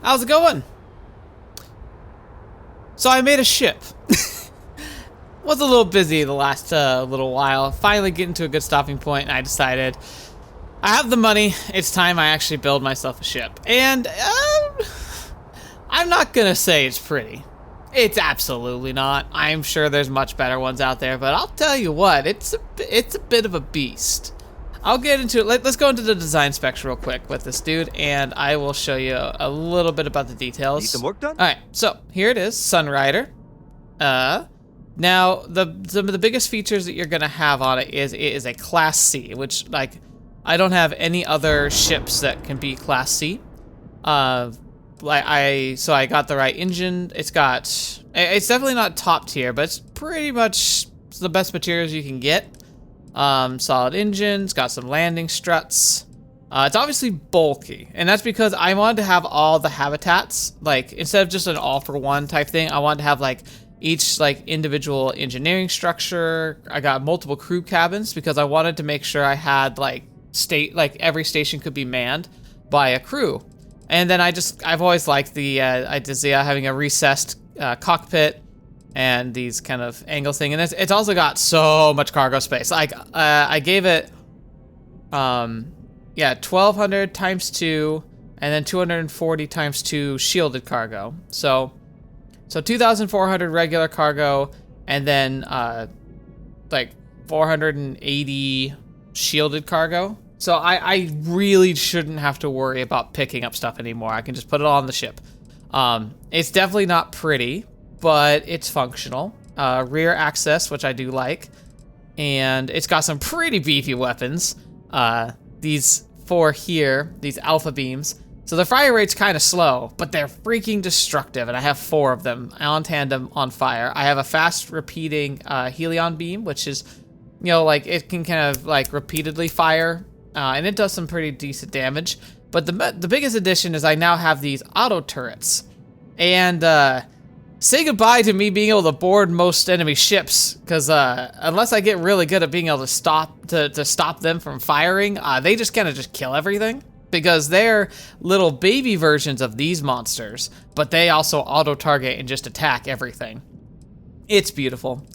How's it going? So I made a ship. Was a little busy the last little while. Finally getting to a good stopping point, and I decided I have the money. It's time I actually build myself a ship. And I'm not gonna say it's pretty. It's absolutely not. I'm sure there's much better ones out there, but I'll tell you what, it's a bit of a beast. I'll get into it. Let's go into the design specs real quick with this dude, and I will show you a little bit about the details. Need some work done? All right, so here it is, Sunrider. Now some of the biggest features that you're gonna have on it is a Class C, which like I don't have any other ships that can be Class C. So I got the right engine. It's definitely not top tier, but it's pretty much the best materials you can get. Solid engine, it's got some landing struts. It's obviously bulky, and that's because I wanted to have all the habitats, like instead of just an all-for-one type thing, I wanted to have like each like individual engineering structure. I got multiple crew cabins because I wanted to make sure I had like every station could be manned by a crew. And then I've always liked the idea of having a recessed cockpit and these kind of angle thing, and it's also got so much cargo space. Like I gave it 1200 times 2 and then 240 times 2 shielded cargo. So 2400 regular cargo, and then like 480 shielded cargo. So I really shouldn't have to worry about picking up stuff anymore. I can just put it all on the ship. It's definitely not pretty, but it's functional. Rear access, which I do like. And it's got some pretty beefy weapons. These 4 here, these alpha beams. So the fire rate's kind of slow, but they're freaking destructive, and I have 4 of them on tandem on fire. I have a fast repeating Helion beam, which is, like it can kind of like repeatedly fire, and it does some pretty decent damage. But the biggest addition is I now have these auto turrets, and say goodbye to me being able to board most enemy ships, because unless I get really good at being able to stop them from firing, they just kind of just kill everything. Because they're little baby versions of these monsters, but they also auto-target and just attack everything. It's beautiful.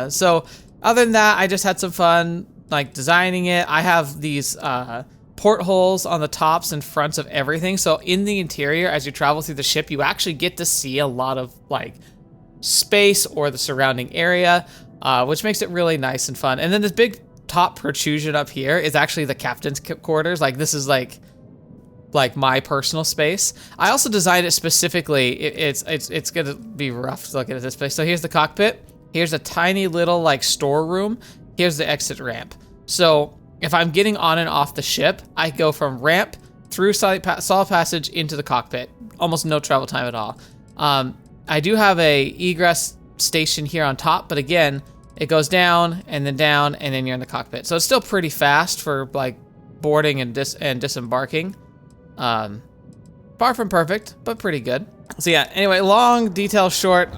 So other than that, I just had some fun like designing it. I have these portholes on the tops and fronts of everything. So in the interior, as you travel through the ship, you actually get to see a lot of like space or the surrounding area, which makes it really nice and fun. And then this big top protrusion up here is actually the captain's quarters. Like this is like my personal space. I also designed it specifically. It's gonna be rough looking at this place. So here's the cockpit. Here's a tiny little like storeroom. Here's the exit ramp. So if I'm getting on and off the ship, I go from ramp through solid passage into the cockpit. Almost no travel time at all. I do have a egress station here on top, but again, it goes down, and then you're in the cockpit. So it's still pretty fast for like boarding and disembarking. Far from perfect, but pretty good. So yeah, anyway, long detail short,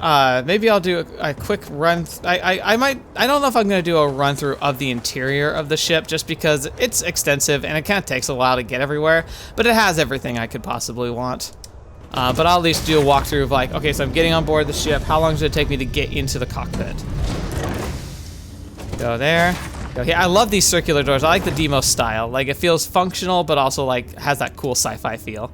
maybe I'll do a quick run. I don't know if I'm gonna do a run through of the interior of the ship, just because it's extensive and it kind of takes a while to get everywhere, but it has everything I could possibly want. But I'll at least do a walkthrough of like, okay, so I'm getting on board the ship. How long does it take me to get into the cockpit? Go there. Okay, I love these circular doors. I like the Demos style. Like it feels functional, but also like has that cool sci-fi feel.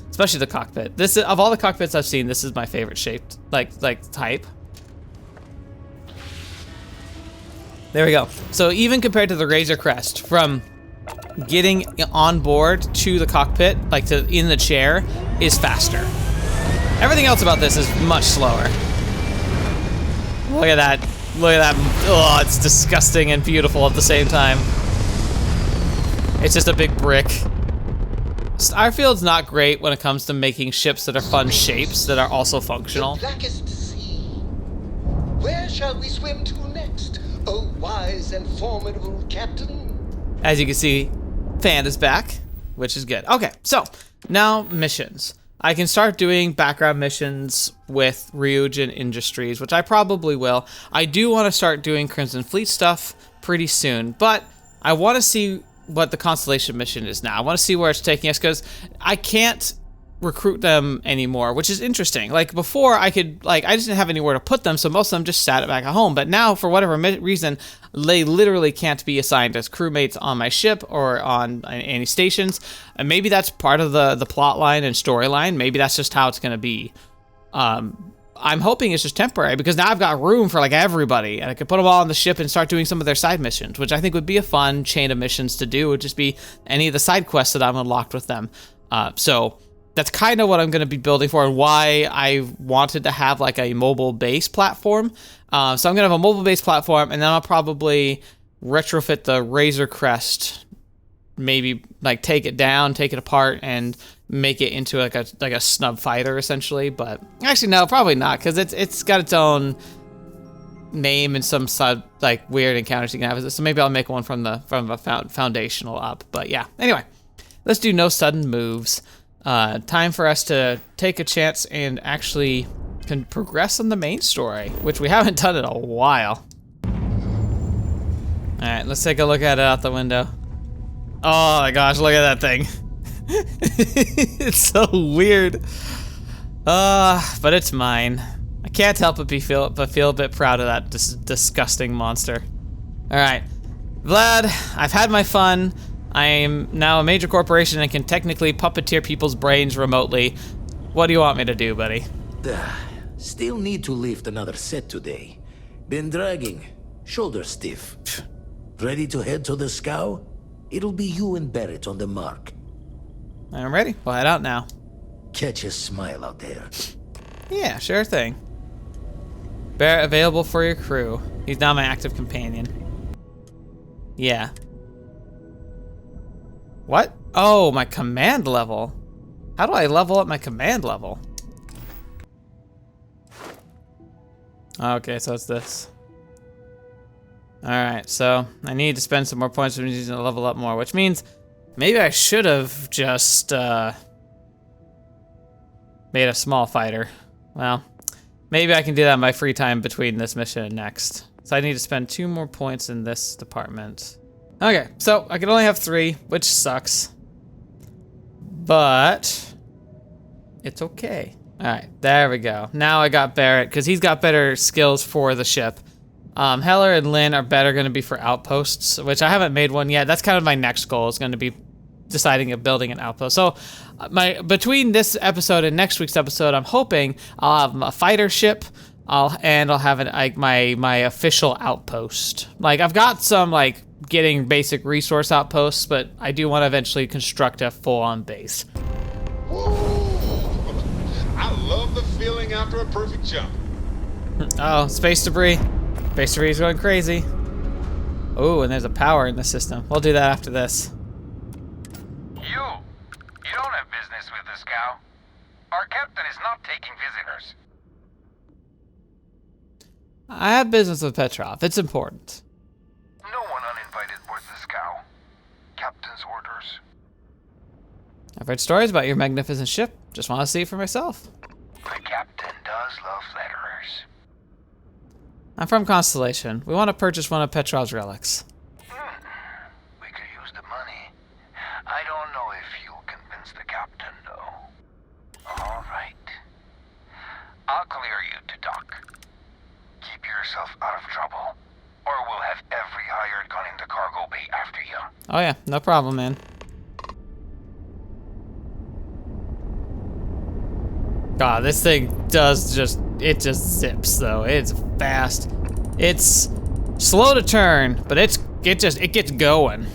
Especially the cockpit. This is, of all the cockpits I've seen, this is my favorite shaped like type. There we go. So even compared to the Razor Crest, from getting on board to the cockpit, like to in the chair, is faster. Everything else about this is much slower. Look at that. Look at that. Oh, it's disgusting and beautiful at the same time. It's just a big brick. Starfield's not great when it comes to making ships that are fun shapes that are also functional. The blackest sea. Where shall we swim to next, oh wise and formidable captain? As you can see, Fan is back, which is good. Okay, so now missions. I can start doing background missions with Ryujin Industries, which I probably will. I do want to start doing Crimson Fleet stuff pretty soon, but I want to see what the Constellation mission is now. I want to see where it's taking us, because I can't recruit them anymore, which is interesting. Like before, I just didn't have anywhere to put them, so most of them just sat back at home. But now, for whatever reason, they literally can't be assigned as crewmates on my ship or on any stations. And maybe that's part of the plot line and storyline. Maybe that's just how it's going to be. I'm hoping it's just temporary, because now I've got room for like everybody, and I could put them all on the ship and start doing some of their side missions, which I think would be a fun chain of missions to do. It would just be any of the side quests that I'm unlocked with them. So that's kind of what I'm going to be building for, and why I wanted to have like a mobile base platform. So I'm going to have a mobile base platform, and then I'll probably retrofit the Razor Crest, maybe like take it down, take it apart, and make it into like a snub fighter essentially. But actually no, probably not, because it's got its own name and some like weird encounters you can have. So maybe I'll make one from a foundational up. But yeah, anyway, let's do no sudden moves. Time for us to take a chance and actually can progress on the main story, which we haven't done in a while. All right, let's take a look at it out the window. Oh my gosh, look at that thing. It's so weird. But it's mine. I can't help but feel a bit proud of that disgusting monster. All right, Vlad, I've had my fun. I am now a major corporation and can technically puppeteer people's brains remotely. What do you want me to do, buddy? Still need to lift another set today. Been dragging. Shoulder stiff. Ready to head to the Scow? It'll be you and Barrett on the mark. I'm ready. We'll head out now. Catch a smile out there. Yeah, sure thing. Barrett available for your crew. He's now my active companion. Yeah. What? Oh, my command level. How do I level up my command level? Okay, so it's this. Alright, so I need to spend some more points to level up more, which means maybe I should have just made a small fighter. Well, maybe I can do that in my free time between this mission and next. So I need to spend 2 more points in this department. Okay, so I can only have 3, which sucks. But it's okay. All right, there we go. Now I got Barrett, because he's got better skills for the ship. Heller and Lynn are better going to be for outposts, which I haven't made one yet. That's kind of my next goal, is going to be deciding of building an outpost. So between this episode and next week's episode, I'm hoping I'll have a fighter ship, I'll have my official outpost. Like, I've got some like getting basic resource outposts, but I do want to eventually construct a full-on base. I love the feeling after a perfect jump. Oh, space debris. Space debris is going crazy. Oh, and there's a power in the system. We'll do that after this. You don't have business with the Scow. Our captain is not taking visitors. I have business with Petrov. It's important. No one uninvited boards the Scow. Captain's orders. I've heard stories about your magnificent ship. Just want to see it for myself. The captain does love flatterers. I'm from Constellation. We want to purchase one of Petrov's relics. We could use the money. I don't know if you'll convince the captain, though. All right. I'll clear you to dock. Keep yourself out of trouble, or we'll have every hired gun in the cargo bay after you. Oh yeah, no problem, man. God, this thing does it just zips though. It's fast. It's slow to turn, but it gets going.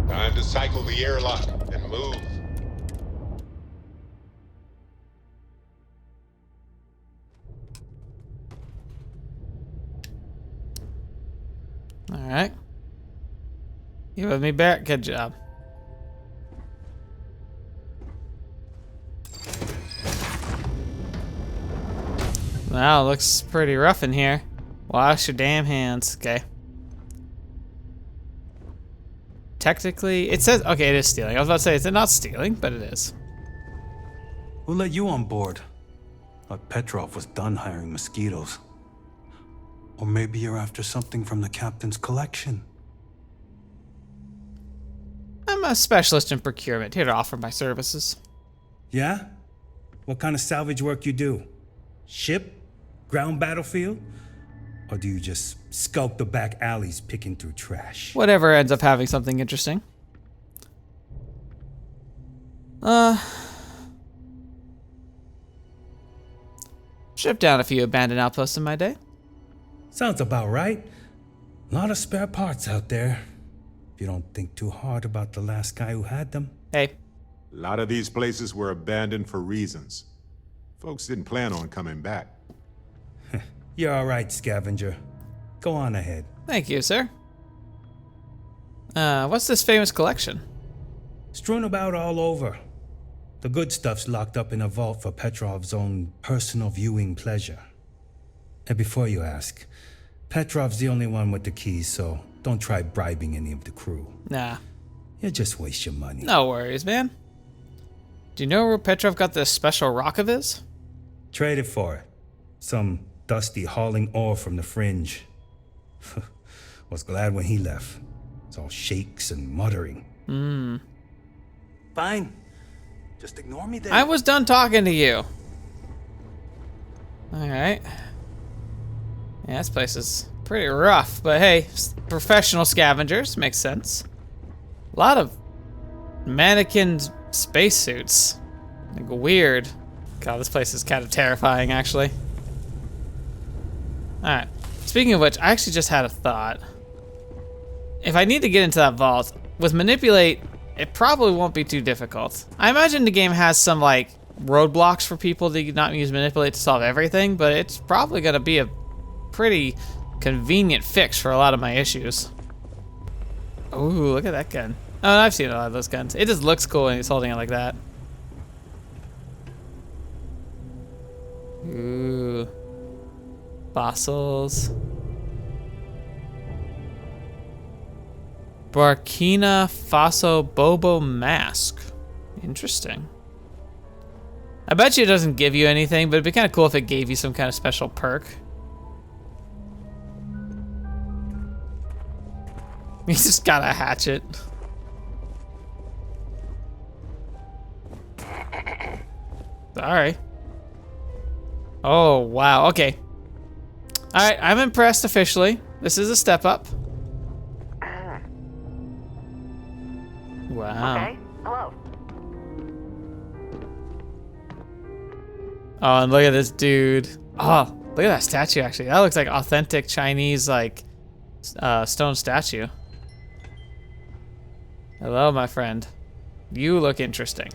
Time to cycle the airlock and move. All right. You with me, Barrett? Good job. Wow, looks pretty rough in here. Wash your damn hands. Okay. Technically, it says, okay, it is stealing. I was about to say, it's not stealing, but it is. Who let you on board? Thought Petrov was done hiring mosquitoes. Or maybe you're after something from the captain's collection. I'm a specialist in procurement, here to offer my services. Yeah? What kind of salvage work you do? Ship? Ground battlefield? Or do you just skulk the back alleys picking through trash? Whatever ends up having something interesting. Shipped down a few abandoned outposts in my day. Sounds about right. A lot of spare parts out there. If you don't think too hard about the last guy who had them. Hey. A lot of these places were abandoned for reasons. Folks didn't plan on coming back. You're all right, scavenger. Go on ahead. Thank you, sir. What's this famous collection? Strewn about all over. The good stuff's locked up in a vault for Petrov's own personal viewing pleasure. And before you ask, Petrov's the only one with the keys, so don't try bribing any of the crew. Nah. You'll just waste your money. No worries, man. Do you know where Petrov got this special rock of his? Traded for it. Some dusty hauling ore from the fringe. Was glad when he left. It's all shakes and muttering. Fine. Just ignore me then. I was done talking to you. Alright. Yeah, this place is pretty rough, but hey, professional scavengers, makes sense. A lot of mannequin spacesuits. Like, weird. God, this place is kind of terrifying, actually. Alright. Speaking of which, I actually just had a thought. If I need to get into that vault, with Manipulate, it probably won't be too difficult. I imagine the game has some, like, roadblocks for people to not use Manipulate to solve everything, but it's probably gonna be a pretty convenient fix for a lot of my issues. Ooh, look at that gun. Oh, I've seen a lot of those guns. It just looks cool when he's holding it like that. Ooh. Fossils. Burkina Faso Bobo Mask. Interesting. I bet you it doesn't give you anything, but it'd be kind of cool if it gave you some kind of special perk. He's just got a hatchet. Sorry. Oh, wow. Okay. Alright, I'm impressed officially. This is a step up. Wow. Okay, hello. Oh, and look at this dude. Oh, look at that statue, actually. That looks like authentic Chinese, like, stone statue. Hello, my friend. You look interesting.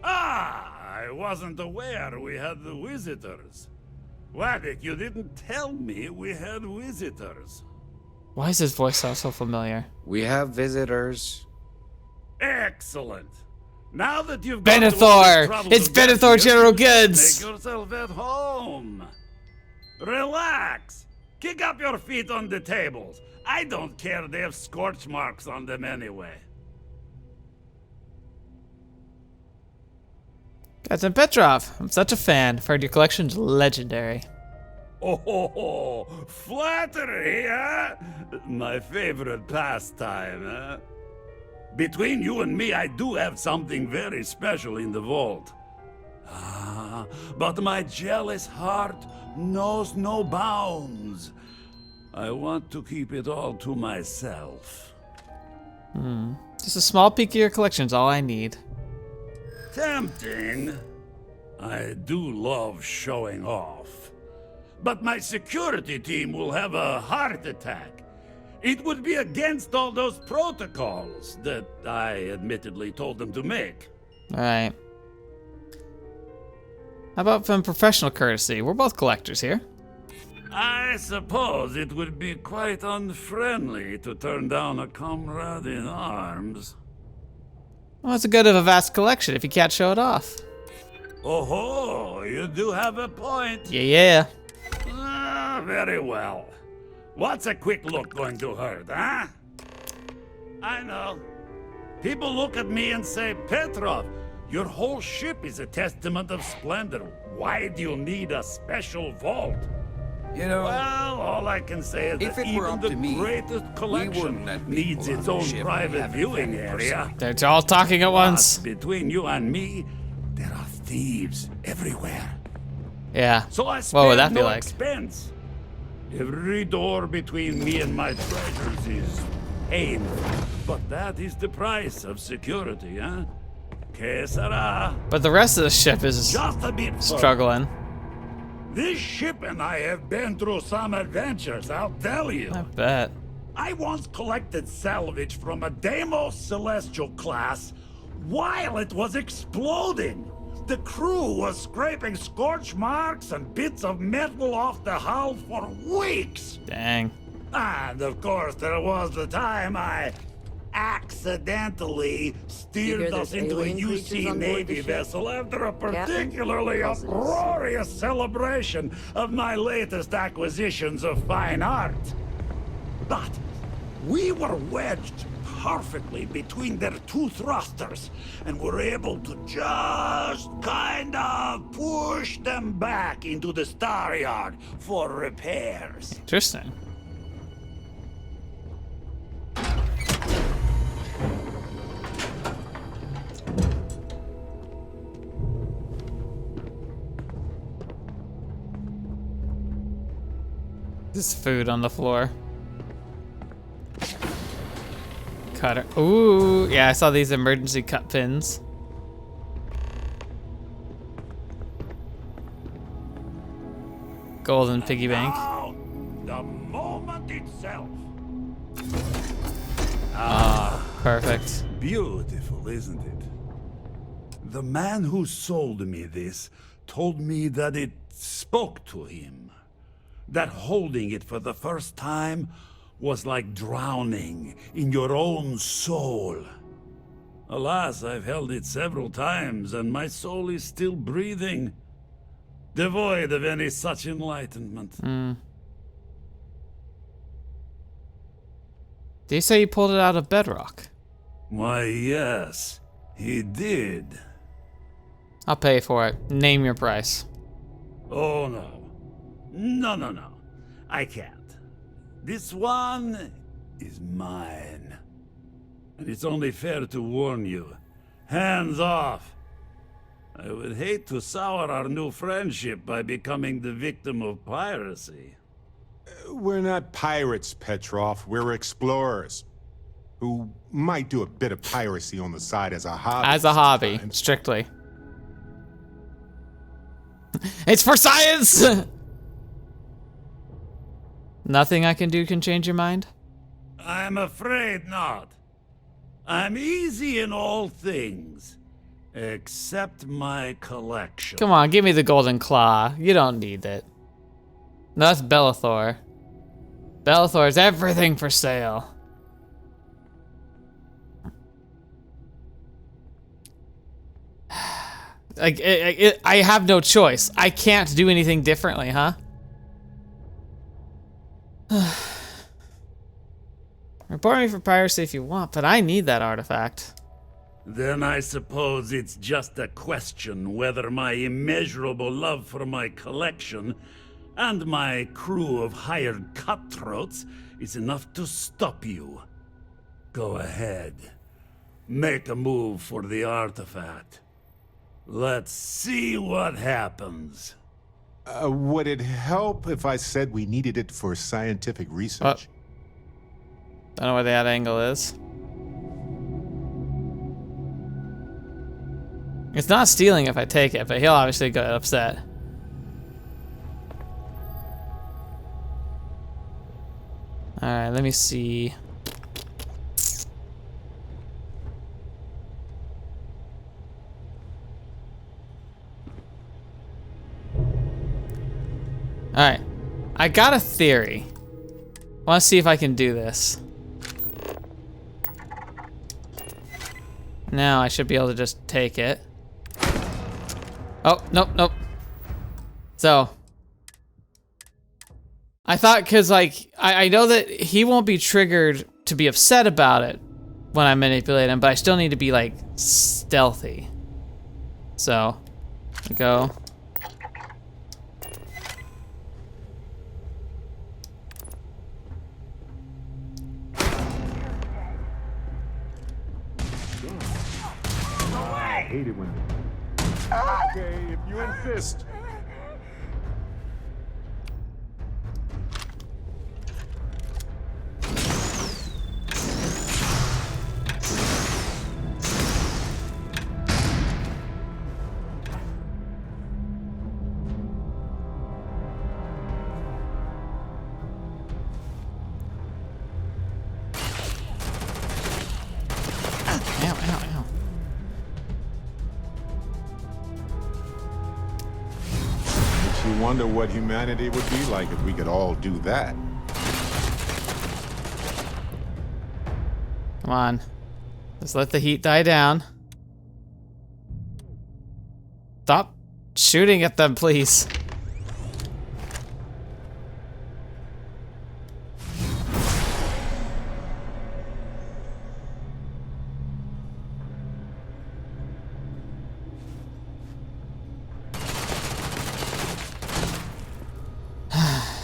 Ah, I wasn't aware we had the visitors. Waddick, you didn't tell me we had visitors. Why does his voice sound so familiar? We have visitors. Excellent. Now that you've Benathor! It's Benathor General Goods! Make yourself at home. Relax. Kick up your feet on the tables. I don't care, they have scorch marks on them anyway. Captain Petrov, I'm such a fan. I've heard your collection's legendary. Oh, flattery, huh? My favorite pastime, huh? Between you and me, I do have something very special in the vault. Ah, but my jealous heart knows no bounds. I want to keep it all to myself. Just a small peek of your collection's all I need. Tempting. I do love showing off. But my security team will have a heart attack. It would be against all those protocols that I admittedly told them to make. Alright. How about from professional courtesy? We're both collectors here. I suppose it would be quite unfriendly to turn down a comrade in arms. Well, it's a good of a vast collection if you can't show it off. Oh, you do have a point. Yeah. Ah, very well. What's a quick look going to hurt, huh? I know. People look at me and say, Petrov, your whole ship is a testament of splendor. Why do you need a special vault? You know, Well, all I can say is if that it were even up the to me, greatest collection let needs people its on the own ship private have it viewing vetted area. They're all talking at once. But between you and me, there are thieves everywhere. Yeah. So I What would spared that be no like? expense. Every door between me and my treasures is painful. But that is the price of security, huh? Que sera? But the rest of the ship is Just a bit further. struggling. This ship and I have been through some adventures, I'll tell you. I bet. I once collected salvage from a Deimos Celestial class while it was exploding. The crew was scraping scorch marks and bits of metal off the hull for weeks. Dang. And of course, there was the time I accidentally steered us into a UC Navy vessel after a particularly uproarious celebration of my latest acquisitions of fine art. But we were wedged perfectly between their two thrusters and were able to just kind of push them back into the star yard for repairs. Interesting. There's food on the floor. Cutter. Ooh, yeah, I saw these emergency cut pins. Golden piggy bank. Now, the moment itself. Perfect. Beautiful, isn't it? The man who sold me this told me that it spoke to him. That holding it for the first time was like drowning in your own soul. Alas, I've held it several times, and my soul is still breathing, devoid of any such enlightenment. Did you say you pulled it out of bedrock? Why, yes, he did. I'll pay for it. Name your price. Oh, no. No. I can't. This one is mine. And it's only fair to warn you. Hands off. I would hate to sour our new friendship by becoming the victim of piracy. We're not pirates, Petrov. We're explorers. Who might do a bit of piracy on the side as a hobby. As a hobby, sometimes. strictly. It's for science! Nothing I can do can change your mind? I'm afraid not. I'm easy in all things, except my collection. Come on, give me the golden claw. You don't need it. No, that's Bellathor. Bellathor's everything for sale. Like, I have no choice. I can't do anything differently, huh? Report me for piracy if you want, but I need that artifact. Then I suppose it's just a question whether my immeasurable love for my collection and my crew of hired cutthroats is enough to stop you. Go ahead. Make a move for the artifact. Let's see what happens. Would it help if I said we needed it for scientific research? Don't know where that angle is. It's not stealing if I take it, but he'll obviously get upset. Alright, let me see. Alright, I got a theory. I want to see if I can do this. Now I should be able to just take it. Oh, nope. So, I thought, cause like, I know that he won't be triggered to be upset about it when I manipulate him, but I still need to be like stealthy. So, go. I hate it when... Okay, if you insist. You wonder what humanity would be like if we could all do that. Come on. Just let the heat die down. Stop shooting at them, please.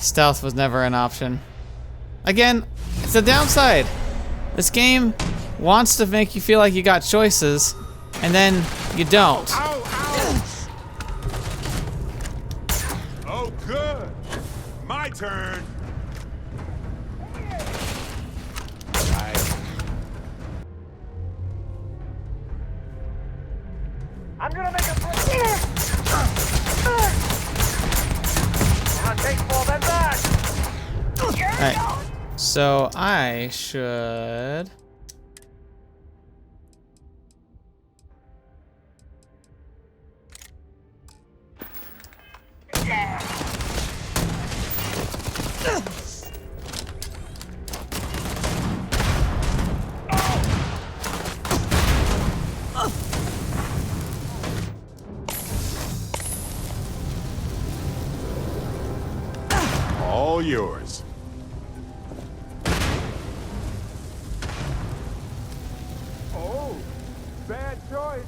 Stealth was never an option. Again, it's a downside. This game wants to make you feel like you got choices, and then you don't. Ow, ow. Oh, good. My turn. I'm gonna make a I'm gonna take more than that. Alright, so I should... All yours. Oh, bad choice.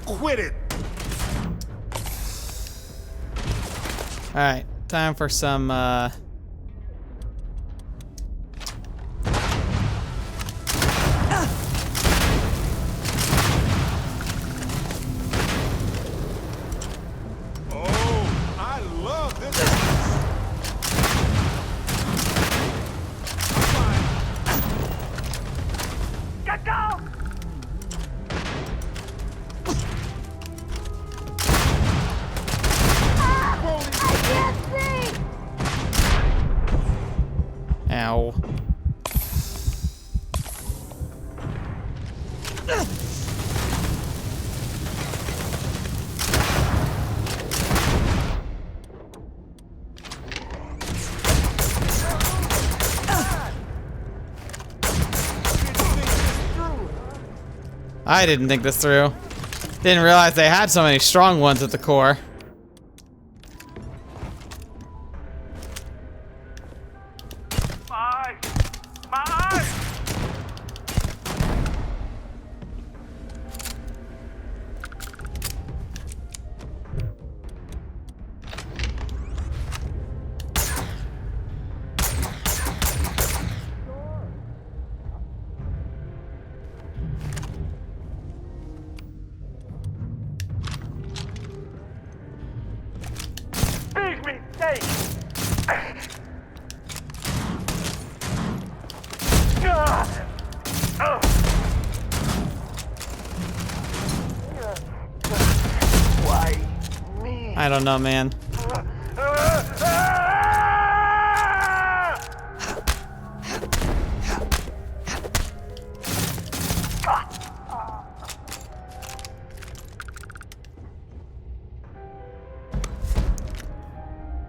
Quit it. Alright, time for some, Ow. I didn't think this through. Didn't realize they had so many strong ones at the core. I don't know, man.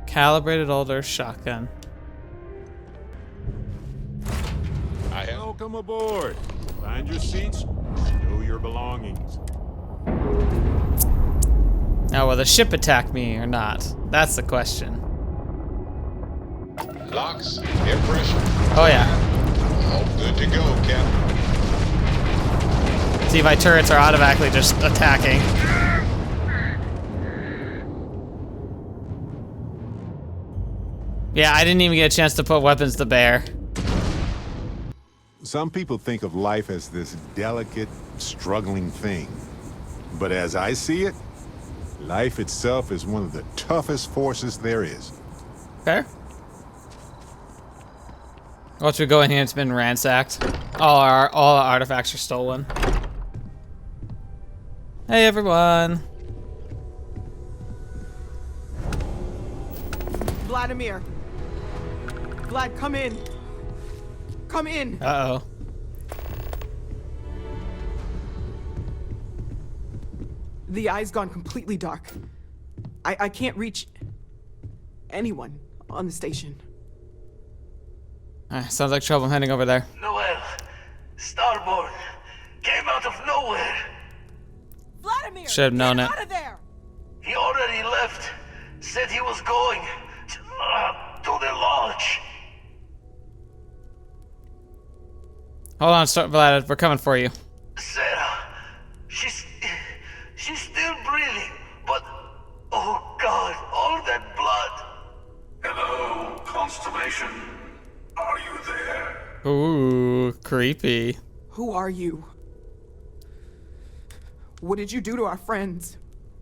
Calibrated older shotgun. Welcome aboard. Find your seats. Stow your belongings. Now, will the ship attack me or not? That's the question. Locks, air pressure. Oh yeah. All good to go, Captain. See, my turrets are automatically just attacking. Yeah, I didn't even get a chance to put weapons to bear. Some people think of life as this delicate, struggling thing. But as I see it, life itself is one of the toughest forces there is. Fair. Once we go in here, it's been ransacked. All our artifacts are stolen. Hey everyone. Vladimir. Vlad, come in. Come in. Uh-oh. The eye's gone completely dark. I can't reach anyone on the station. Sounds like trouble. I'm heading over there. Noel, Starborn, came out of nowhere. Vladimir! Should have known get it. out of there! He already left. Said he was going to the lodge. Hold on, Vlad. We're coming for you. Sarah, she's still breathing, but oh God, all that blood. Hello, Constellation. Are you there? Ooh, creepy. Who are you? What did you do to our friends?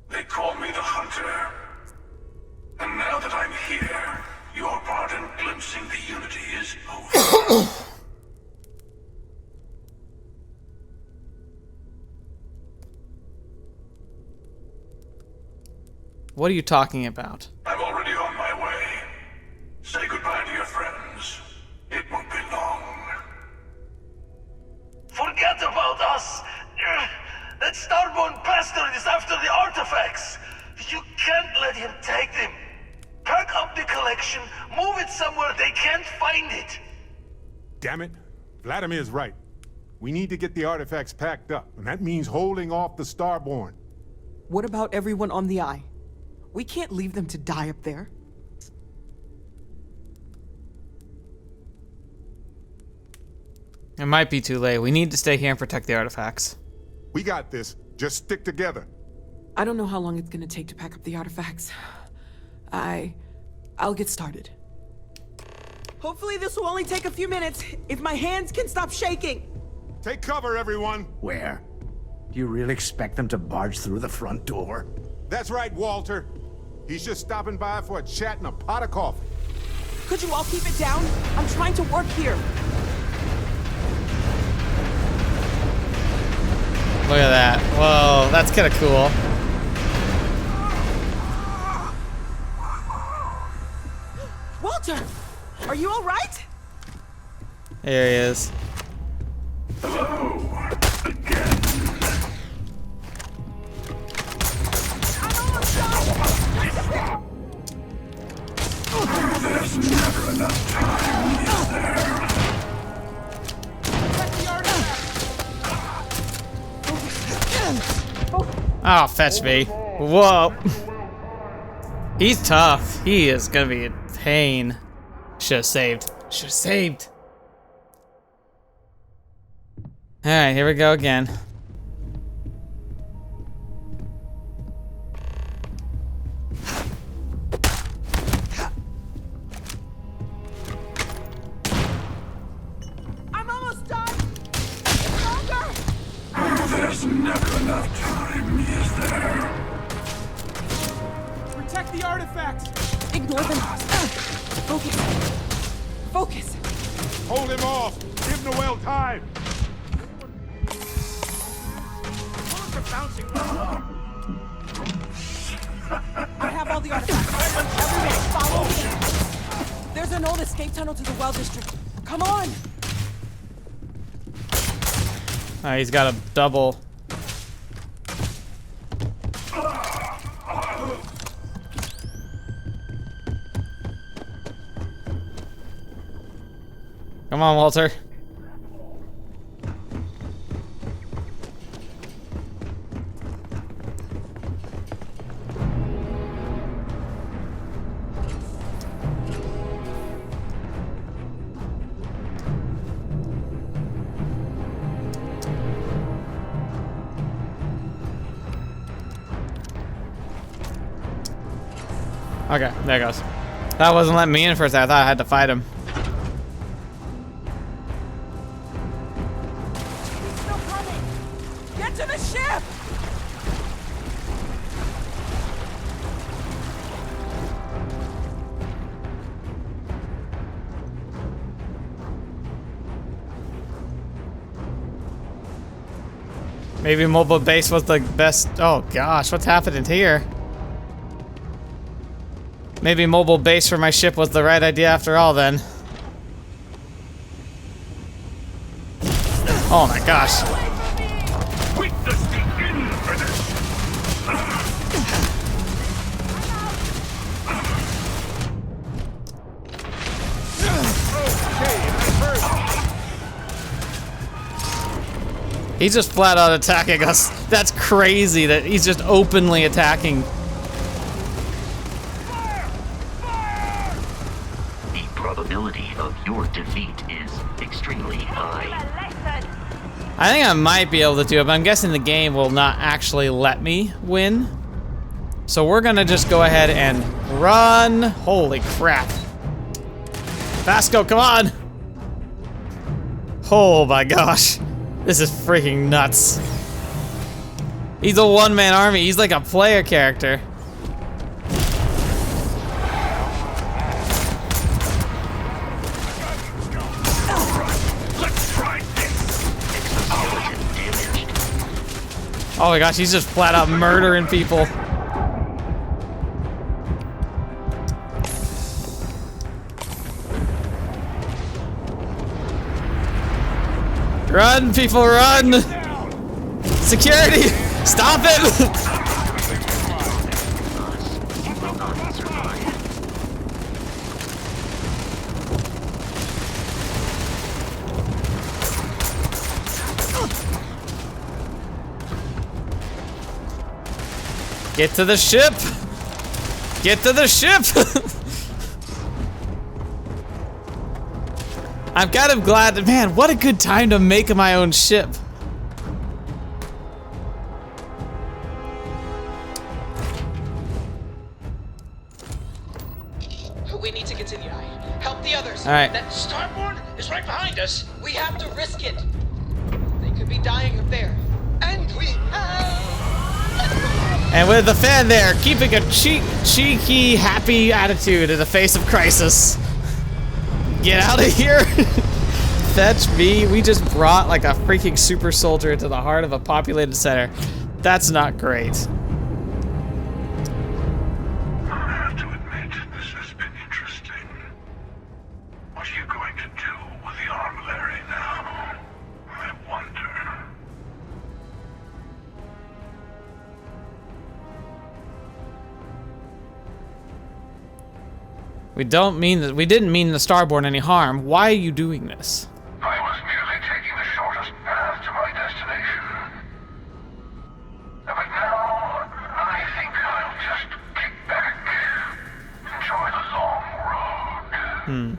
They call me the Hunter. And now that I'm here, your part in glimpsing the Unity is over. What are you talking about? I'm already on my way. Say goodbye to your friends. It won't be long. Forget about us. That Starborn bastard is after the artifacts. You can't let him take them. Pack up the collection, move it somewhere they can't find it. Damn it. Vladimir's right. We need to get the artifacts packed up, and that means holding off the Starborn. What about everyone on the Eye? We can't leave them to die up there. It might be too late. We need to stay here and protect the artifacts. We got this. Just stick together. I don't know how long it's gonna take to pack up the artifacts. I'll get started. Hopefully this will only take a few minutes, if my hands can stop shaking. Take cover, everyone. Where? Do you really expect them to barge through the front door? That's right, Walter. He's just stopping by for a chat and a pot of coffee. Could you all keep it down? I'm trying to work here. Look at that. Whoa, that's kind of cool. Walter, are you all right? Here he is. Hello, again. There's never enough time, is there? Oh, fetch me. Whoa. He's tough. He is gonna be a pain. Should've saved. Should've saved. Alright, here we go again. I'm almost done. It's longer. There's never enough time, is there? Protect the artifacts. Ignore them. Focus. Focus. Hold him off. Give Noel time. I have all the artifacts. Everybody, follow me. There's an old escape tunnel to the well district. Come on. He's got a double. Come on, Walter. Okay, there it goes. That wasn't letting me in for a second. I thought I had to fight him. He's still coming! Get to the ship! Maybe mobile base was the best. Oh gosh, what's happening here? Maybe mobile base for my ship was the right idea after all then. Oh my gosh. Witness the end for this. He's just flat out attacking us. That's crazy that he's just openly attacking. The probability of your defeat is extremely high. I think I might be able to do it, but I'm guessing the game will not actually let me win. So we're gonna just go ahead and run. Holy crap. Vasco, come on! Oh my gosh. This is freaking nuts. He's a one-man army. He's like a player character. Oh my gosh, he's just flat out murdering people. Run, people, run! Security! Stop him! Get to the ship! Get to the ship! I'm kind of glad that, man, what a good time to make my own ship. We need to continue. Help the others. All right. That starboard is right behind us. We have to risk it. They could be dying up there. And we have... And with the fan there, keeping a cheeky, happy attitude in the face of crisis. Get out of here! Fetch me. We just brought like a freaking super soldier into the heart of a populated center. That's not great. I have to admit, this has been interesting. What are you going to do with the armillary now? I wonder. We didn't mean the Starborn any harm. Why are you doing this? I was merely taking the shortest path to my destination. But now, I think I'll just kick back, enjoy the long road.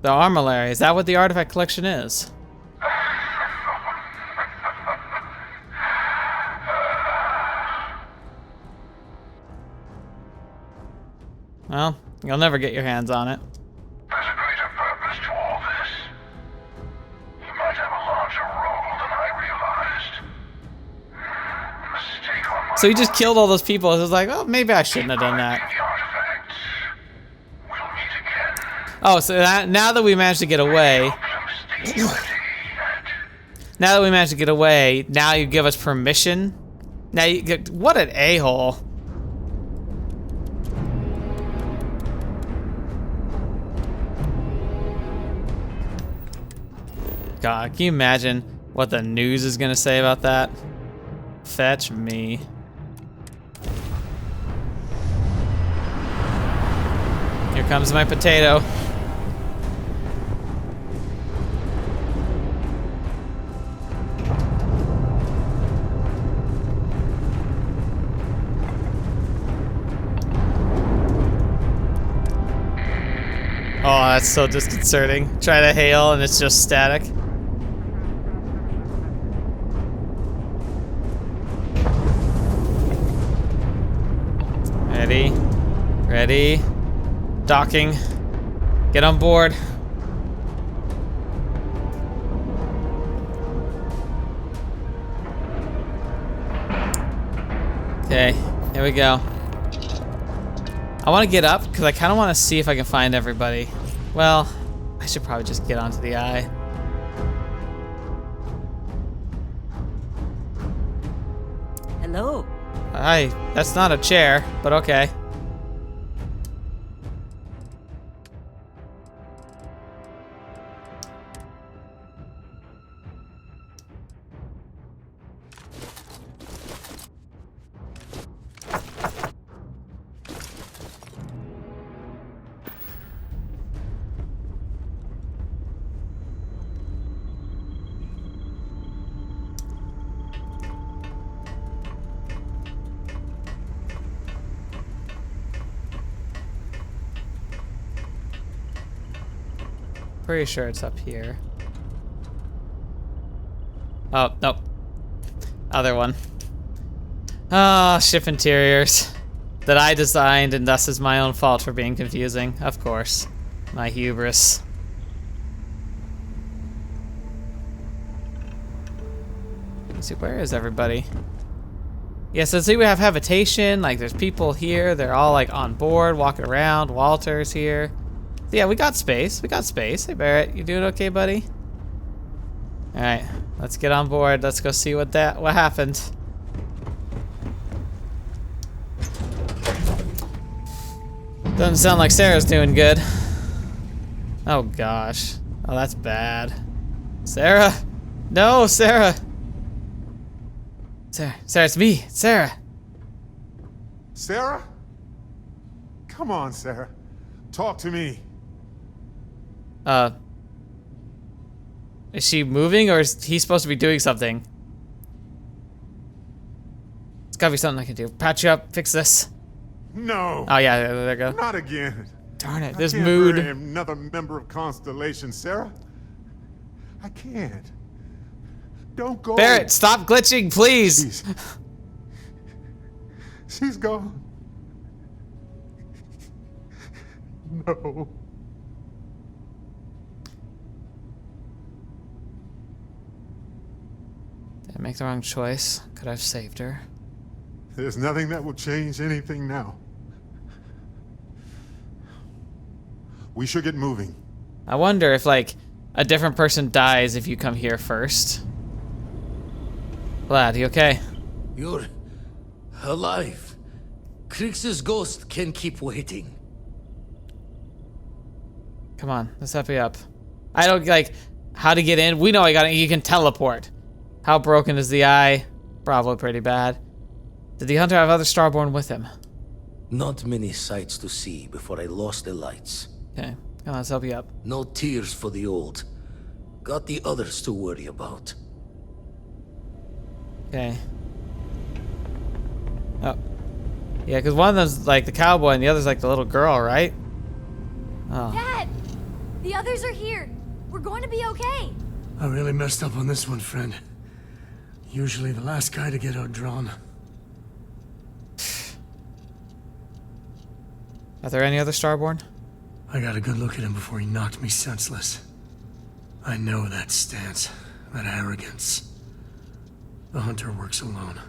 The armillary, is that what the artifact collection is? Well, you'll never get your hands on it. There's a greater purpose to all this. You might have a larger role than I realized. Mistake on my So he just killed all those people. It was like, oh, maybe I shouldn't have done that. the artifacts. We'll meet again. Oh, so now that we managed to get away, now you give us permission. Now you get, what an a-hole. God, can you imagine what the news is gonna say about that? Fetch me. Here comes my potato. Oh, that's so disconcerting. Try to hail and it's just static. Ready? Ready? Docking. Get on board. Okay, here we go. I want to get up because I kind of want to see if I can find everybody. Well, I should probably just get onto the eye. Hello. Hi, that's not a chair, but okay. Pretty sure it's up here. Oh, nope. Other one. Ah, ship interiors that I designed, and thus is my own fault for being confusing. Of course. My hubris. Let's see, where is everybody? Yeah, so see we have habitation, like there's people here, they're all like on board, walking around, Walter's here. So yeah, we got space, Hey Barrett, you doing okay, buddy? Alright, let's get on board, let's go see what happened. Doesn't sound like Sarah's doing good. Oh gosh, oh that's bad. Sarah, no, Sarah, it's me, Sarah. Sarah? Come on, Sarah. Talk to me. Is she moving or is he supposed to be doing something? It's gotta be something I can do. Patch you up, fix this. No. Oh yeah, there you go. Not again. Darn it, this I can't mood. bury another member of Constellation, Sarah. I can't. Don't go. Barrett, stop glitching, please. She's gone. No. Did I make the wrong choice? Could I have saved her? There's nothing that will change anything now. We should get moving. I wonder if, like, a different person dies if you come here first. Vlad, you okay? You're alive. Krix's ghost can keep waiting. Come on, let's help you up. I don't, like, how to get in. We know I got it. You can teleport. How broken is the eye? Probably pretty bad. Did the hunter have other Starborn with him? Not many sights to see before I lost the lights. Okay, come on, let's help you up. No tears for the old. Got the others to worry about. Okay. Oh. Yeah, because one of them's like the cowboy and the other's like the little girl, right? Oh. Dad! The others are here. We're going to be okay. I really messed up on this one, friend. Usually the last guy to get outdrawn. Are there any other Starborn? I got a good look at him before he knocked me senseless. I know that stance, that arrogance. The hunter works alone.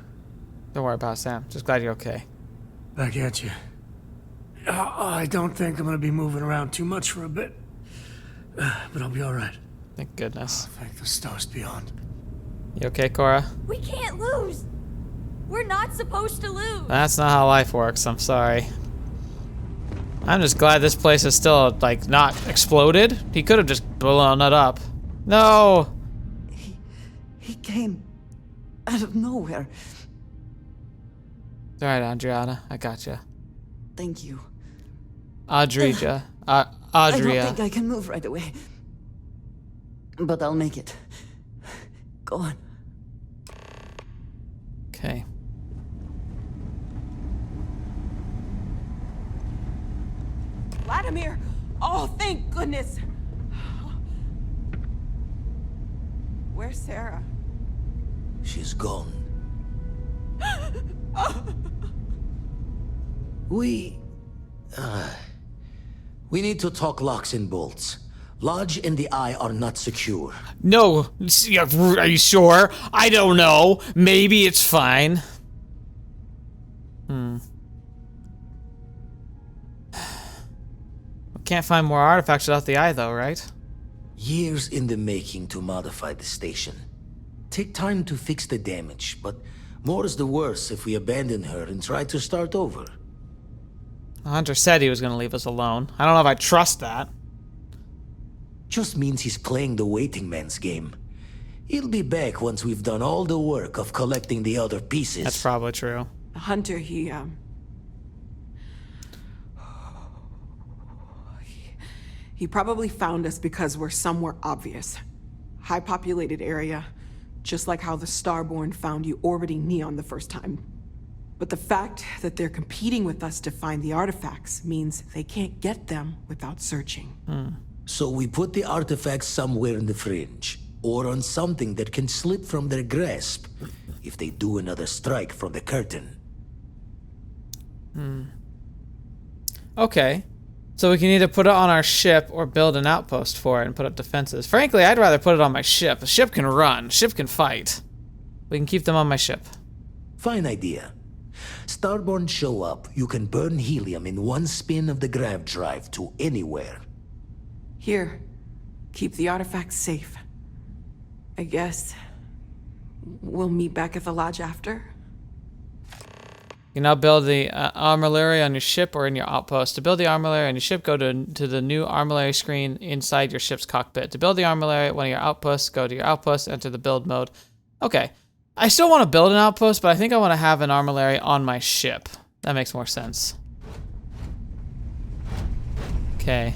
Don't worry about it, Sam. Just glad you're okay. Back at you. I don't think I'm gonna be moving around too much for a bit. But I'll be alright. Thank goodness. Thank the stars beyond. You okay, Cora? We can't lose. We're not supposed to lose. That's not how life works. I'm sorry. I'm just glad this place is still, like, not exploded. He could have just blown it up. No! He came out of nowhere. It's alright, Adriana. I gotcha. Thank you. Adria. I Adria. don't think I can move right away. But I'll make it. Go on. Okay. Vladimir! Oh, thank goodness! Where's Sarah? She's gone. We need to talk locks and bolts. Lodge and the Eye are not secure. No, are you sure? I don't know. Maybe it's fine. Can't find more artifacts without the Eye, though, right? Years in the making to modify the station. Take time to fix the damage, but more is the worse if we abandon her and try to start over. Hunter said he was going to leave us alone. I don't know if I trust that. Just means he's playing the waiting man's game. He'll be back once we've done all the work of collecting the other pieces. That's probably true. Hunter, he probably found us because we're somewhere obvious. High populated area, just like how the Starborn found you orbiting Neon the first time. But the fact that they're competing with us to find the artifacts means they can't get them without searching. So we put the artifacts somewhere in the fringe, or on something that can slip from their grasp if they do another strike from the curtain. Okay. So we can either put it on our ship or build an outpost for it and put up defenses. Frankly, I'd rather put it on my ship. A ship can run. A ship can fight. We can keep them on my ship. Fine idea. Starborn show up, you can burn helium in one spin of the grav drive to anywhere. Here, keep the artifacts safe. I guess we'll meet back at the lodge after. You can now build the armillary on your ship or in your outpost. To build the armillary on your ship, go to the new armillary screen inside your ship's cockpit. To build the armillary at one of your outposts, go to your outpost, enter the build mode. Okay. I still want to build an outpost, but I think I want to have an armillary on my ship. That makes more sense. Okay.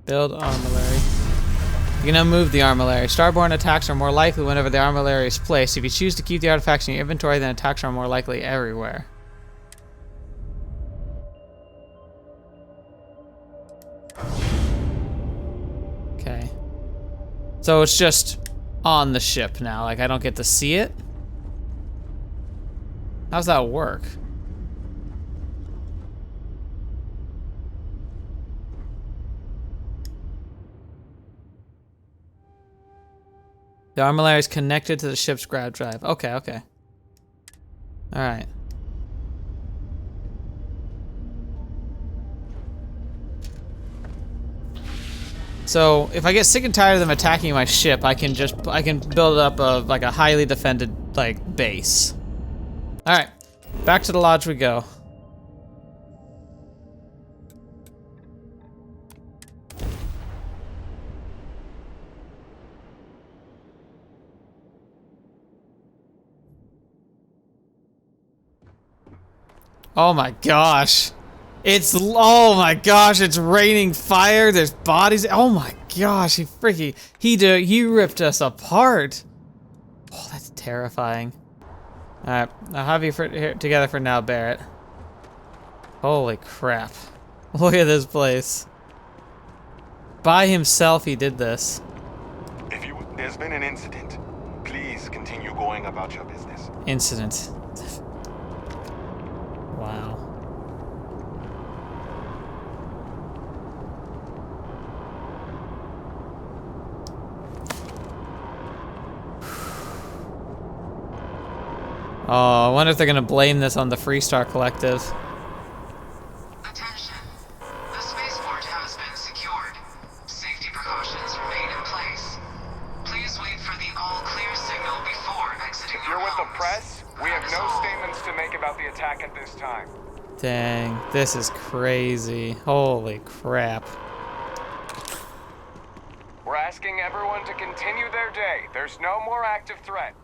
Build armillary. You can now move the armillary. Starborn attacks are more likely whenever the armillary is placed. If you choose to keep the artifacts in your inventory, then attacks are more likely everywhere. Okay. So it's just on the ship now. Like, I don't get to see it? How's that work? The armillary is connected to the ship's grav drive. Okay, okay. Alright. So, if I get sick and tired of them attacking my ship, I can build up like a highly defended, like, base. Alright. Back to the lodge we go. Oh my gosh. Oh my gosh, it's raining fire, there's bodies. Oh my gosh, he ripped us apart. Oh, that's terrifying. Alright, I'll have you together for now, Barrett. Holy crap. Look at this place. By himself he did this. There's been an incident. Please continue going about your business. Incident. Wow. Oh, I wonder if they're gonna blame this on the Freestar Collective. Attention. The spaceport has been secured. Safety precautions remain in place. Please wait for the all-clear signal before exiting If you're with the press, we have no statements to make about the attack at this time. Dang, this is crazy. Holy crap. We're asking everyone to continue their day. There's no more active threat.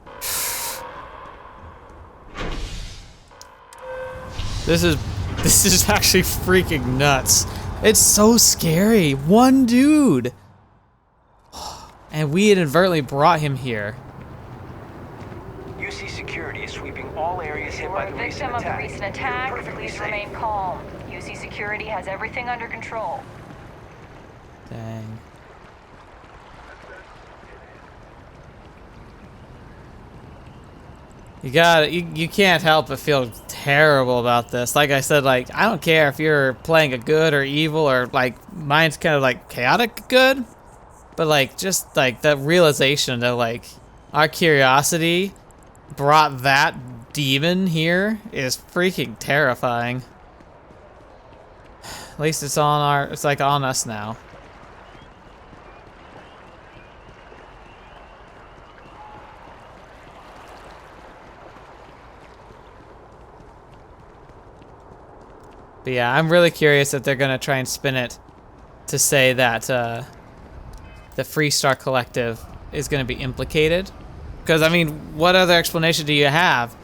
This is actually freaking nuts. It's so scary. One dude. And we inadvertently brought him here. UC security is sweeping all areas hit by the recent attack. Victim of the recent attack, please remain calm. UC security has everything under control. Dang. You got it. You can't help but feel terrible about this. Like I said, like, I don't care if you're playing a good or evil or like mine's kind of like chaotic good, but like just like the realization that like our curiosity brought that demon here is freaking terrifying. At least it's like on us now. But yeah, I'm really curious if they're gonna try and spin it to say that the Freestar Collective is gonna be implicated. Because I mean, what other explanation do you have?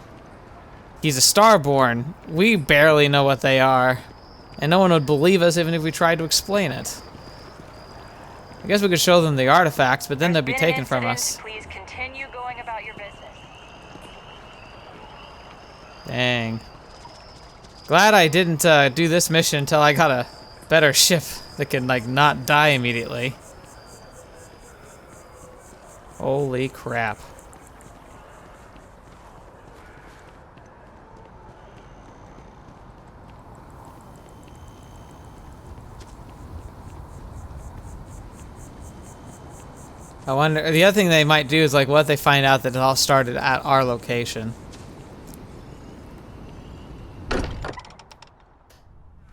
He's a Starborn. We barely know what they are, and no one would believe us even if we tried to explain it. I guess we could show them the artifacts, but then they'd be taken from us. Please continue going about your business. Dang. Glad I didn't do this mission until I got a better ship that can like not die immediately. Holy crap. I wonder, the other thing they might do is like, what if they find out that it all started at our location?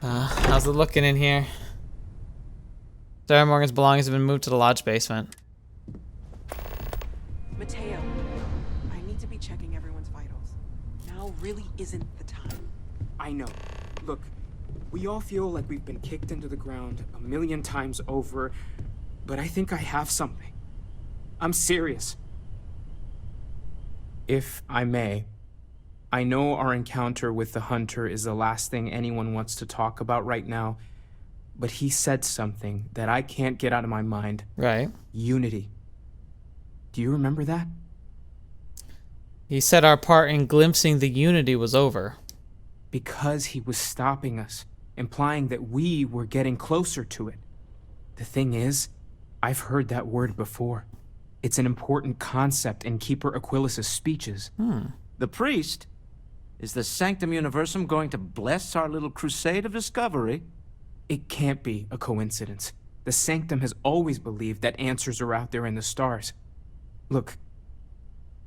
How's it looking in here? Sarah Morgan's belongings have been moved to the lodge basement. Mateo, I need to be checking everyone's vitals. Now really isn't the time. I know. Look, we all feel like we've been kicked into the ground 1,000,000 times over, but I think I have something. I'm serious. If I may, I know our encounter with the Hunter is the last thing anyone wants to talk about right now, but he said something that I can't get out of my mind. Right. Unity. Do you remember that? He said our part in glimpsing the Unity was over. Because he was stopping us, implying that we were getting closer to it. The thing is, I've heard that word before. It's an important concept in Keeper Aquilas's speeches. The priest? Is the Sanctum Universum going to bless our little crusade of discovery? It can't be a coincidence. The Sanctum has always believed that answers are out there in the stars. Look,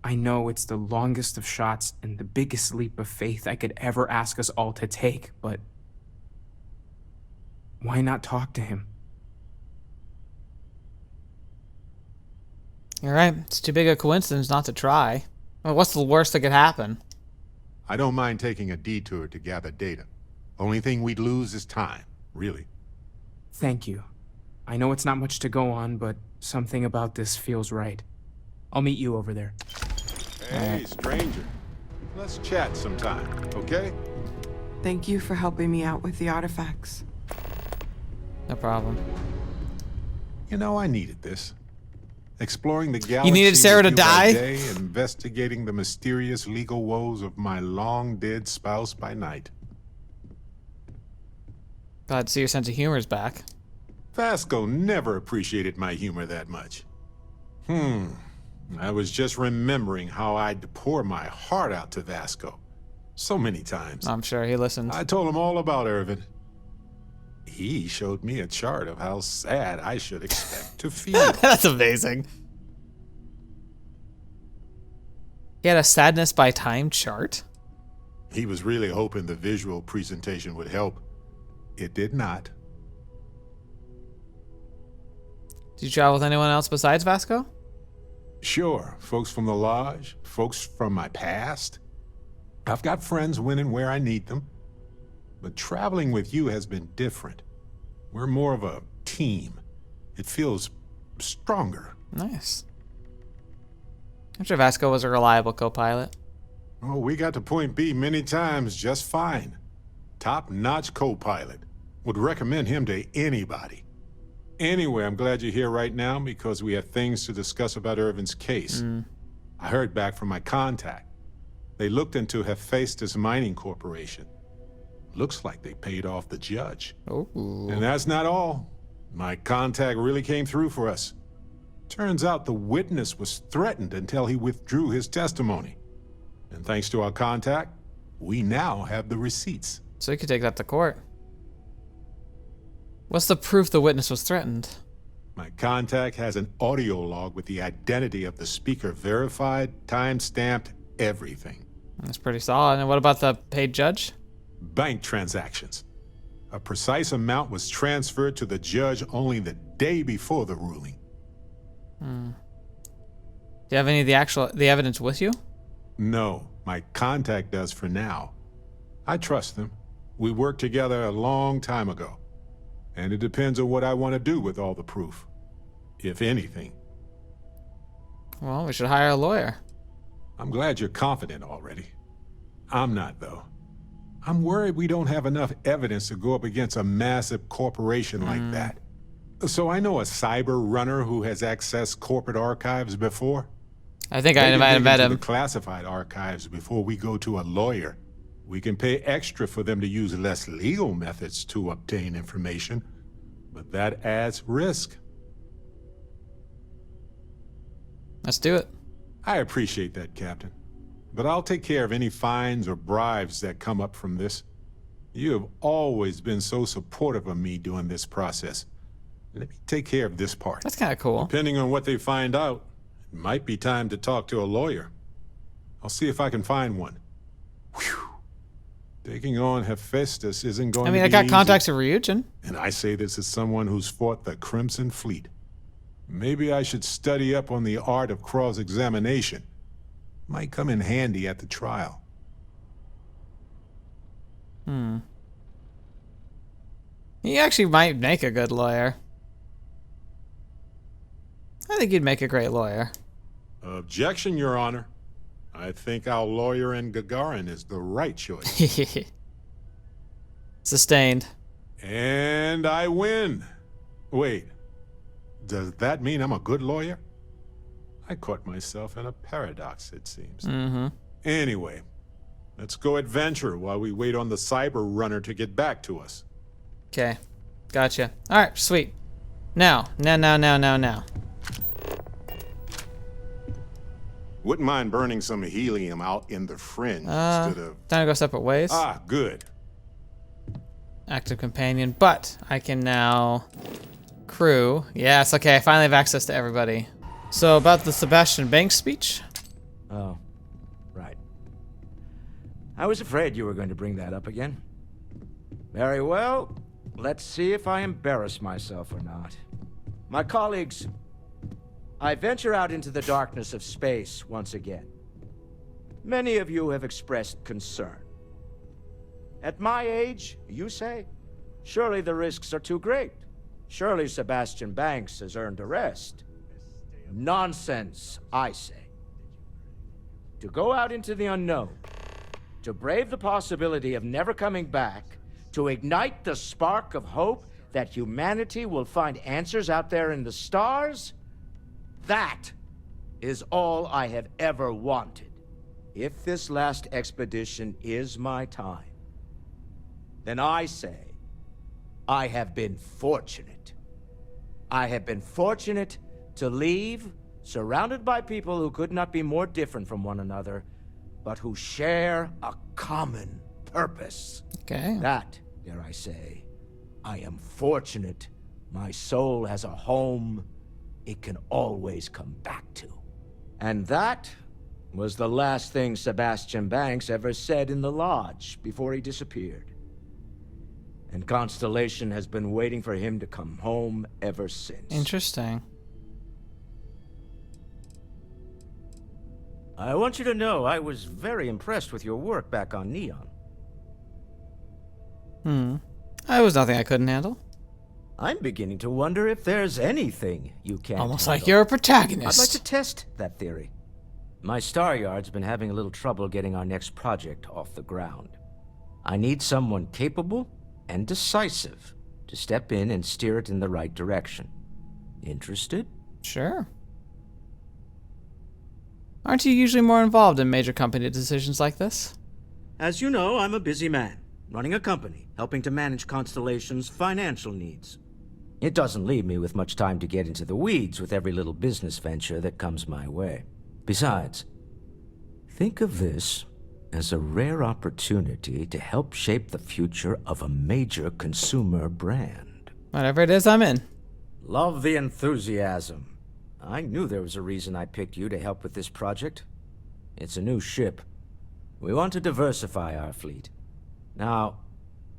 I know it's the longest of shots and the biggest leap of faith I could ever ask us all to take, but why not talk to him? You're right. It's too big a coincidence not to try. Well, what's the worst that could happen? I don't mind taking a detour to gather data. Only thing we'd lose is time, really. Thank you. I know it's not much to go on, but something about this feels right. I'll meet you over there. Hey, stranger. Let's chat sometime, okay? Thank you for helping me out with the artifacts. No problem. You know, I needed this. Exploring the galaxy. You needed Sarah to with you by die? day, investigating the mysterious legal woes of my long-dead spouse by night. Glad to see your sense of humor is back. Vasco never appreciated my humor that much. I was just remembering how I'd pour my heart out to Vasco. So many times. I'm sure he listened. I told him all about Irvin. He showed me a chart of how sad I should expect to feel. That's amazing. He had a sadness by time chart? He was really hoping the visual presentation would help. It did not. Did you travel with anyone else besides Vasco? Sure, folks from the lodge, folks from my past. I've got friends when and where I need them. But traveling with you has been different. We're more of a team. It feels stronger. Nice. I'm sure Vasco was a reliable co-pilot. Oh, we got to point B many times just fine. top-notch co-pilot. Would recommend him to anybody. Anyway, I'm glad you're here right now because we have things to discuss about Irvin's case. I heard back from my contact. They looked into Hephaestus Mining Corporation. Looks like they paid off the judge. And that's not all. My contact really came through for us. Turns out the witness was threatened until he withdrew his testimony. And thanks to our contact, we now have the receipts. So you could take that to court. What's the proof the witness was threatened? My contact has an audio log with the identity of the speaker verified, time-stamped, everything. That's pretty solid. And what about the paid judge? Bank transactions. A precise amount was transferred to the judge only the day before the ruling. Do you have any of the evidence with you? No, my contact does for now. I trust them. We worked together a long time ago. And it depends on what I want to do with all the proof. If anything. Well, we should hire a lawyer. I'm glad you're confident already. I'm not, though. I'm worried we don't have enough evidence to go up against a massive corporation like that. So I know a cyber runner who has accessed corporate archives before. I think I might have met him. The classified archives before we go to a lawyer. We can pay extra for them to use less legal methods to obtain information, but that adds risk. Let's do it. I appreciate that, Captain. But I'll take care of any fines or bribes that come up from this. You have always been so supportive of me during this process. Let me take care of this part. That's kind of cool. Depending on what they find out, it might be time to talk to a lawyer. I'll see if I can find one. Whew. Taking on Hephaestus isn't going to be I got easy. contacts at Ryujin. And I say this as someone who's fought the Crimson Fleet. Maybe I should study up on the art of cross-examination. Might come in handy at the trial. He actually might make a good lawyer. I think you'd make a great lawyer. Objection, Your Honor. I think our lawyer in Gagarin is the right choice. Sustained. And I win. Wait, does that mean I'm a good lawyer? I caught myself in a paradox, it seems. Anyway, let's go adventure while we wait on the cyber runner to get back to us. Okay, gotcha. All right, sweet. Now. Wouldn't mind burning some helium out in the fringe instead of... Time to go separate ways. Ah, good. Active companion, but I can now... Crew. Yes, okay, I finally have access to everybody. So, about the Sebastian Banks speech? Oh, right. I was afraid you were going to bring that up again. Very well. Let's see if I embarrass myself or not. My colleagues, I venture out into the darkness of space once again. Many of you have expressed concern. At my age, you say, surely the risks are too great. Surely Sebastian Banks has earned a rest. Nonsense, I say. To go out into the unknown, to brave the possibility of never coming back, to ignite the spark of hope that humanity will find answers out there in the stars, that is all I have ever wanted. If this last expedition is my time, then I say, I have been fortunate. I have been fortunate to leave, surrounded by people who could not be more different from one another, but who share a common purpose. Okay. That, dare I say, I am fortunate my soul has a home it can always come back to. And that was the last thing Sebastian Banks ever said in the lodge before he disappeared. And Constellation has been waiting for him to come home ever since. Interesting. I want you to know I was very impressed with your work back on Neon. That was nothing I couldn't handle. I'm beginning to wonder if there's anything you can't Almost handle. like you're a protagonist. I'd like to test that theory. My Star Yard's been having a little trouble getting our next project off the ground. I need someone capable and decisive to step in and steer it in the right direction. Interested? Sure. Aren't you usually more involved in major company decisions like this? As you know, I'm a busy man, running a company, helping to manage Constellation's financial needs. It doesn't leave me with much time to get into the weeds with every little business venture that comes my way. Besides, think of this as a rare opportunity to help shape the future of a major consumer brand. Whatever it is, I'm in. Love the enthusiasm. I knew there was a reason I picked you to help with this project. It's a new ship. We want to diversify our fleet. Now,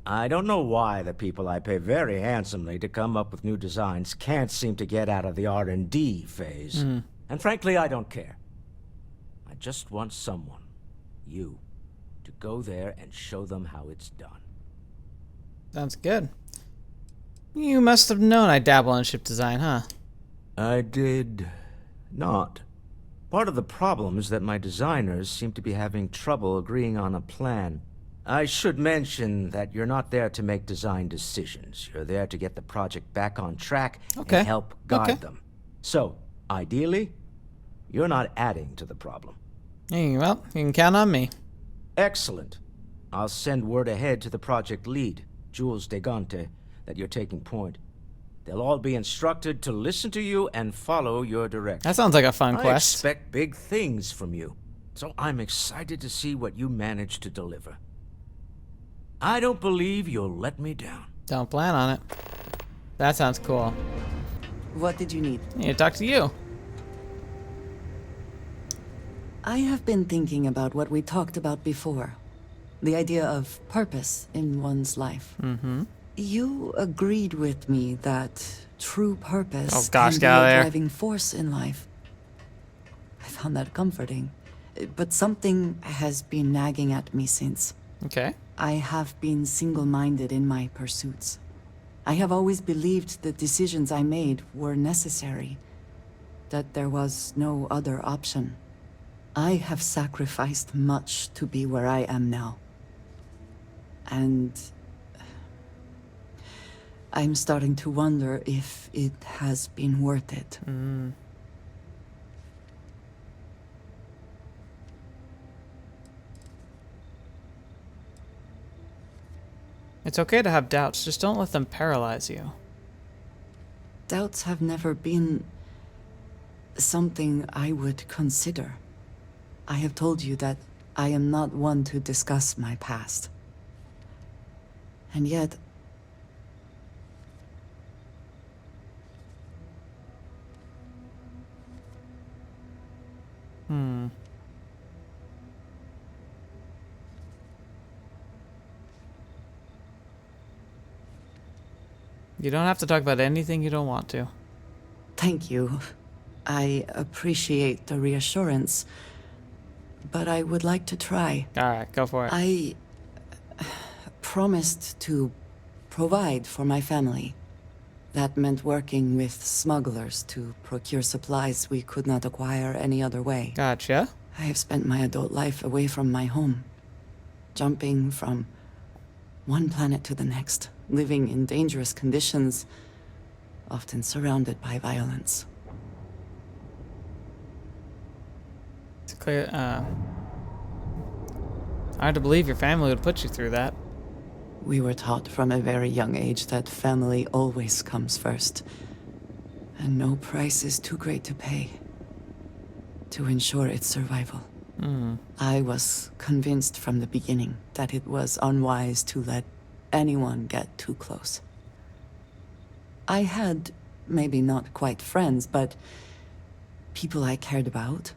I don't know why the people I pay very handsomely to come up with new designs can't seem to get out of the R&D phase. And frankly, I don't care. I just want someone, you, to go there and show them how it's done. Sounds good. You must have known I dabble in ship design, huh? I did not. Part of the problem is that my designers seem to be having trouble agreeing on a plan. I should mention that you're not there to make design decisions. You're there to get the project back on track and help guide them. So, ideally, you're not adding to the problem. Hey, well, you can count on me. Excellent. I'll send word ahead to the project lead, Jules Degante, that you're taking point. They'll all be instructed to listen to you and follow your direction. That sounds like a fun I quest. expect big things from you, so I'm excited to see what you manage to deliver. I don't believe you'll let me down. Don't plan on it. That sounds cool. What did you need? I need to talk to you. I have been thinking about what we talked about before. The idea of purpose in one's life. Mm-hmm. You agreed with me that true purpose get out can be of a there. driving force in life. I found that comforting. But something has been nagging at me since. Okay. I have been single-minded in my pursuits. I have always believed the decisions I made were necessary, that there was no other option. I have sacrificed much to be where I am now. And I'm starting to wonder if it has been worth it. It's okay to have doubts, just don't let them paralyze you. Doubts have never been something I would consider. I have told you that I am not one to discuss my past. And yet, You don't have to talk about anything you don't want to. Thank you. I appreciate the reassurance, but I would like to try. Alright, go for it. I promised to provide for my family. That meant working with smugglers to procure supplies we could not acquire any other way. Gotcha. I have spent my adult life away from my home, jumping from one planet to the next, living in dangerous conditions, often surrounded by violence. It's clear, hard to believe your family would put you through that. We were taught from a very young age that family always comes first, and no price is too great to pay to ensure its survival. I was convinced from the beginning that it was unwise to let anyone get too close. I had, maybe not quite friends, but people I cared about.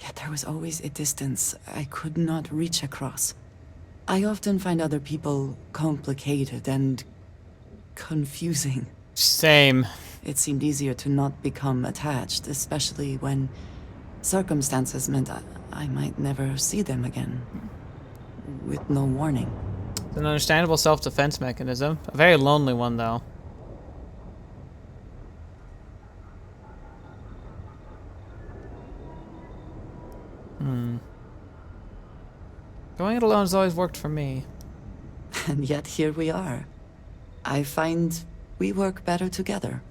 Yet there was always a distance I could not reach across. I often find other people complicated and confusing. Same. It seemed easier to not become attached, especially when circumstances meant I might never see them again, with no warning. It's an understandable self-defense mechanism. A very lonely one, though. Going it alone has always worked for me. And yet here we are. I find we work better together.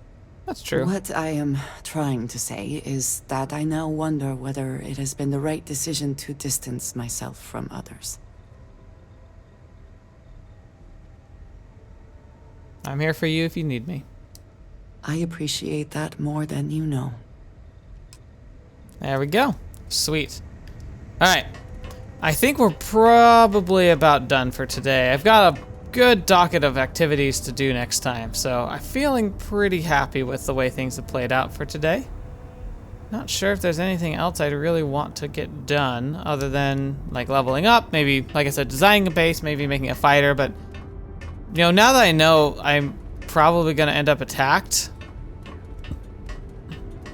That's true. What I am trying to say is that I now wonder whether it has been the right decision to distance myself from others. I'm here for you if you need me. I appreciate that more than you know. There we go. Sweet. Alright. I think we're probably about done for today. I've got a good docket of activities to do next time, so I'm feeling pretty happy with the way things have played out for today. Not sure if there's anything else I'd really want to get done other than like leveling up, maybe, like I said, designing a base, maybe making a fighter, but you know, now that I know I'm probably going to end up attacked,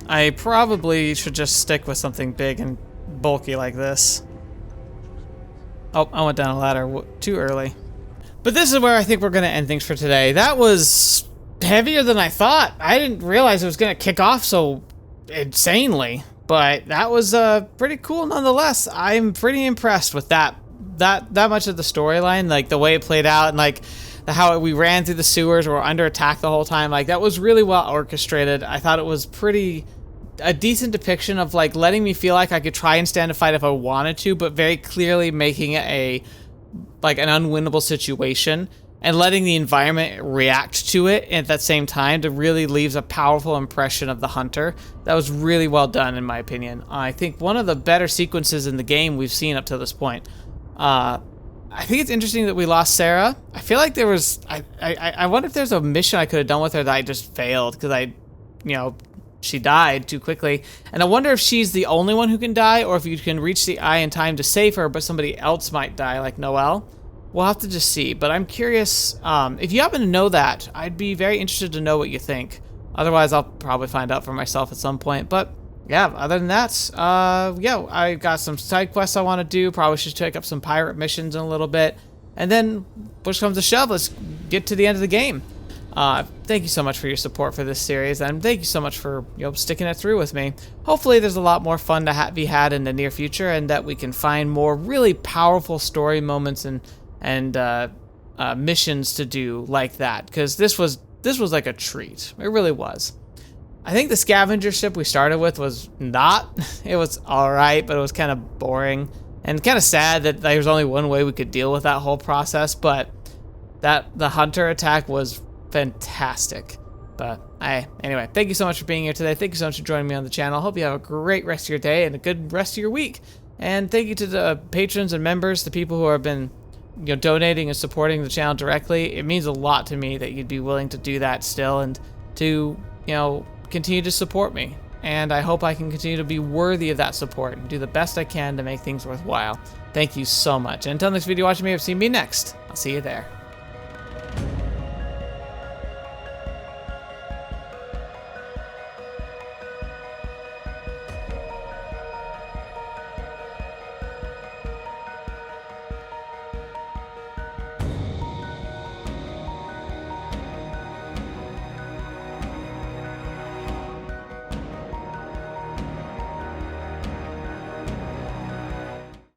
I probably should just stick with something big and bulky like this. Oh, I went down a ladder too early. But this is where I think we're going to end things for today. That was heavier than I thought. I didn't realize it was going to kick off so insanely, but that was pretty cool nonetheless. I'm pretty impressed with that much of the storyline, like the way it played out, and like how we ran through the sewers, we were under attack the whole time. Like that was really well orchestrated. I thought it was a decent depiction of like letting me feel like I could try and stand a fight if I wanted to, but very clearly making it an unwinnable situation and letting the environment react to it at that same time to really leaves a powerful impression of the hunter. That was really well done in my opinion. I think one of the better sequences in the game we've seen up to this point. I think it's interesting that we lost Sarah. I feel like there was, I wonder if there's a mission I could have done with her that I just failed because she died too quickly. And I wonder if she's the only one who can die or if you can reach the eye in time to save her, but somebody else might die, like Noelle. We'll have to just see, but I'm curious. If you happen to know that, I'd be very interested to know what you think. Otherwise, I'll probably find out for myself at some point, but yeah, other than that, yeah, I got some side quests I want to do. Probably should take up some pirate missions in a little bit. And then, push comes to shove, let's get to the end of the game. Thank you so much for your support for this series, and thank you so much for sticking it through with me. Hopefully there's a lot more fun to be had in the near future, and that we can find more really powerful story moments and missions to do like that, because this was like a treat. It really was. I think the scavenger ship we started with was not. It was alright, but it was kind of boring. And kind of sad that there was only one way we could deal with that whole process, but the hunter attack was fantastic. But anyway, thank you so much for being here today. Thank you so much for joining me on the channel. Hope you have a great rest of your day and a good rest of your week. And thank you to the patrons and members, the people who have been donating and supporting the channel directly. It means a lot to me that you'd be willing to do that still and to, continue to support me. And I hope I can continue to be worthy of that support and do the best I can to make things worthwhile. Thank you so much. And until next video, watching me, have seen me next. I'll see you there.